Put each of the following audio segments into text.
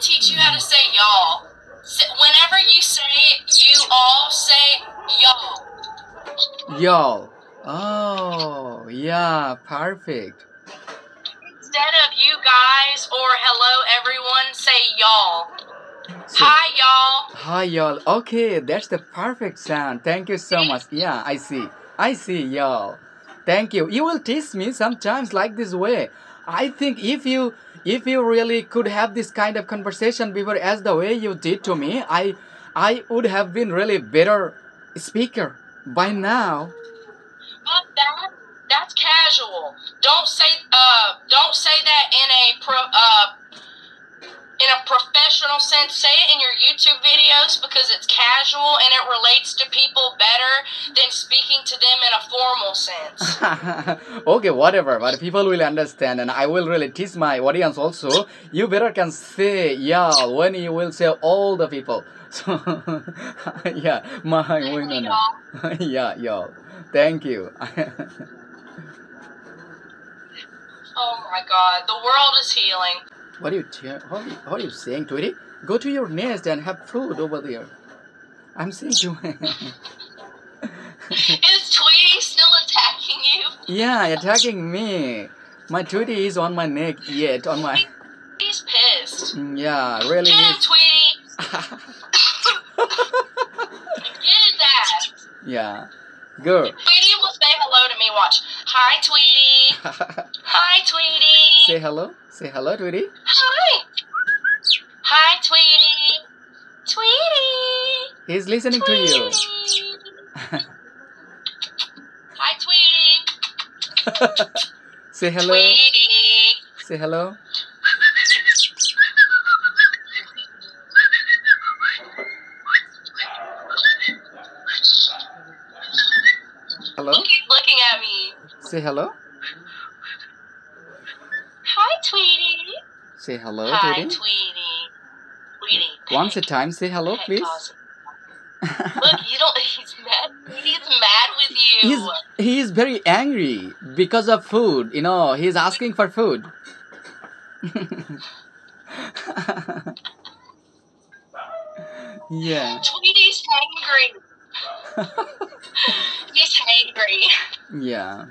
teach you how to say y'all. Whenever you say you all, say y'all. Y'all. Oh, yeah, perfect. Instead of you guys or hello everyone, say y'all. So, Hi y'all. hi, y'all. Okay, that's the perfect sound. Thank you so much. Yeah, I see. I see, y'all. Thank you. You will teach me sometimes like this way. I think if you really could have this kind of conversation before as the way you did to me, I would have been really better speaker by now. But that's casual. Don't say that in a professional sense. Say it in your YouTube videos because it's casual and it relates to people better than speaking to them in a formal sense. Okay, whatever, but people will understand and I will really teach my audience also. You better can say y'all when you will say all the people. So yeah, yeah, y'all. Thank you. Oh my God, the world is healing. What are you saying, Tweety? Go to your nest and have food over there. I'm saying to him. Is Tweety still attacking you? Yeah, attacking me. My Tweety is on my neck yet. On my. He's pissed. Yeah, really. Get him, Tweety. Get his ass. Yeah. Girl. Tweety will say hello to me. Watch. Hi, Tweety. Hi, Tweety. Say hello. Say hello, Tweety. Hi. Hi, Tweety. Tweety. He's listening Tweety. to you. Hi, Tweety. Say hello. Tweety. Say hello. Hello. He's looking at me. Say hello. Hi, Tweety. Say hello, Hi, Tweety. Tweety. Tweety. Once a time, say hello, Hey, please. Look, you don't. He's mad. He's mad with you. He is very angry because of food. You know, he's asking for food. Yeah. Tweety's hangry. He's hangry. Yeah.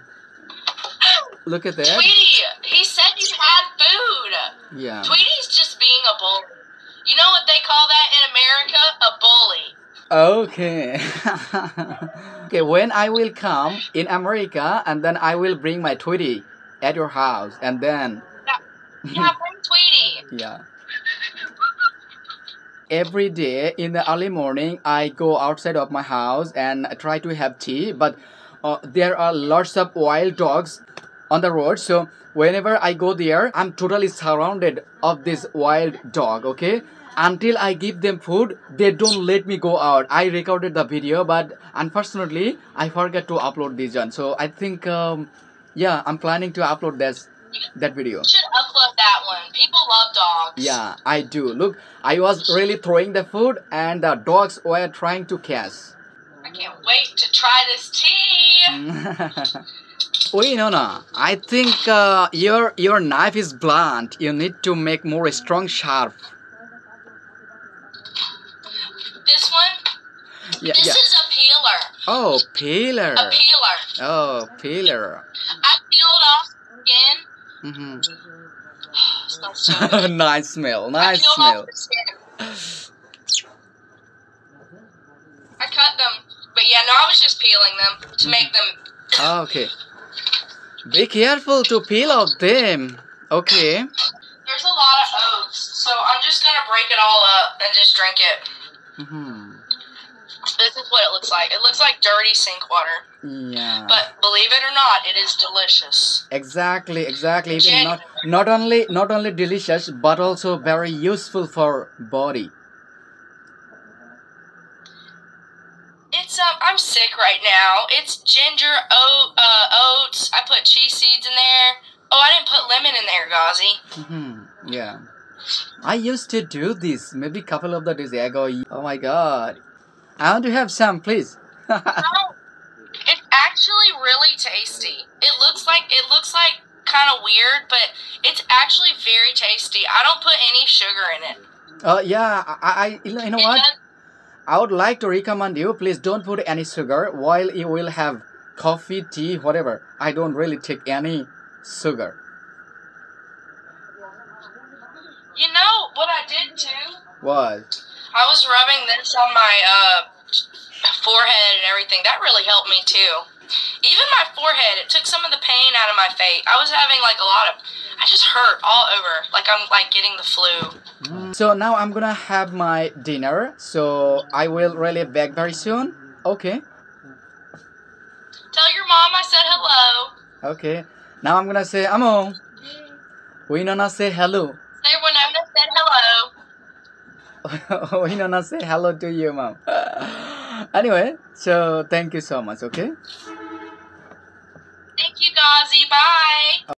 Look at that. Tweety, he said you had food. Yeah. Tweety's just being a bully. You know what they call that in America? A bully. Okay. Okay, when I will come in America and then I will bring my Tweety at your house and then... Yeah, bring Tweety. Yeah. Every day in the early morning, I go outside of my house and try to have tea. But there are lots of wild dogs on the road. So whenever I go there, I'm totally surrounded of this wild dog, okay? Until I give them food, they don't let me go out. I recorded the video, but unfortunately, I forgot to upload this one. So I think, yeah, I'm planning to upload that video. You should upload that one. People love dogs. Yeah, I do. Look, I was really throwing the food and the dogs were trying to catch. I can't wait to try this tea. Wait, no. I think your knife is blunt. You need to make more strong, sharp. This one? Yeah, this is a peeler. Oh, peeler. A peeler. Oh, peeler. I peeled off skin. Mm-hmm. Smells so good. Nice smell. I Nice peeled smell. off the skin. I cut them. But yeah, no, I was just peeling them to make them... Okay. Be careful to peel out them. Okay. There's a lot of oats, so I'm just going to break it all up and just drink it. Mm-hmm. This is what it looks like. It looks like dirty sink water. Yeah. But believe it or not, it is delicious. Exactly. Even not only delicious, but also very useful for body. It's I'm sick right now. It's ginger oats. I put chia seeds in there. Oh, I didn't put lemon in there, Ghazi. Mm-hmm. Yeah. I used to do this maybe a couple of the days ago. Oh my god. I want to have some, please. No, it's actually really tasty. It looks like kind of weird, but it's actually very tasty. I don't put any sugar in it. Yeah, you know It what? does- I would like to recommend you, please don't put any sugar while you will have coffee, tea, whatever. I don't really take any sugar. You know what I did too? What? I was rubbing this on my forehead and everything. That really helped me too. Even my forehead, it took some of the pain out of my face. I was having like a lot of, I just hurt all over, like I'm like getting the flu. So now I'm gonna have my dinner. So I will really back very soon. Okay. Tell your mom I said hello. Okay. Now I'm gonna say amo. Winona say hello. Say Winona said hello. Winona say hello to you, mom. Anyway, so thank you so much. Okay. Thank you, Gazi. Bye.